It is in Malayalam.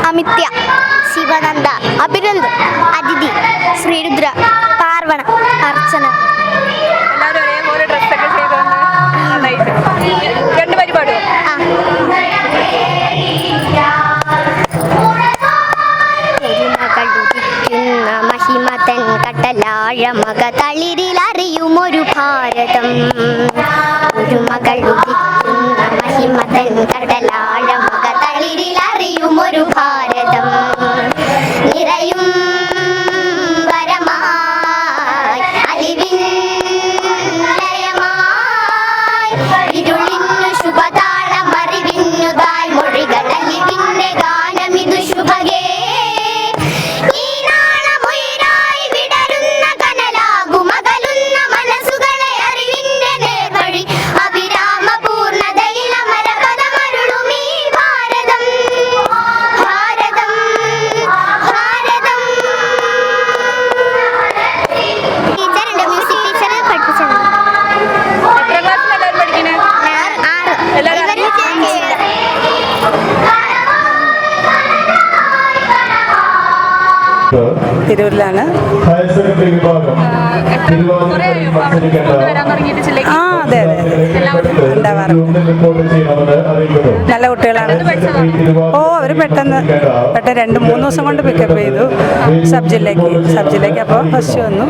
അമിത്യ, ശിവനന്ദ, അഭിനന്ദ്, അതിഥി, ശ്രീരുദ്ര, പാർവണ, അർച്ചന. എല്ലാവരും ഒരേപോലെ ഡ്രസ്സൊക്കെ ചെയ്ത് രണ്ട് പരിപാടിയോ? മഹിമതൻ കട്ടലാഴമക തളിരിലറിയുമൊരു ഭാരതം. ഒരു മകൾ ഉദിക്കുന്ന മഹിമതൻ കട്ടലാഴമക തളിരിലറിയുമൊരു ഭാരതം. നിറയും വരമായി അലിവിൻ ലയമായി ഇരുളിന്നു ശുഭതാളമറിവിന്നുതായി മൊഴികൾ അലിവിന്റെ ഗാനമിതു ശുഭഗേ. തിരൂരിലാണ്. ആ അതെ അതെ ഉണ്ടാവാറുണ്ട്. നല്ല കുട്ടികളാണ്. ഓ അവർ പെട്ടെന്ന് 2-3 ദിവസം കൊണ്ട് പിക്കപ്പ് ചെയ്തു സബ് ജില്ലയ്ക്ക്. അപ്പോൾ ഫസ്റ്റ് വന്നു.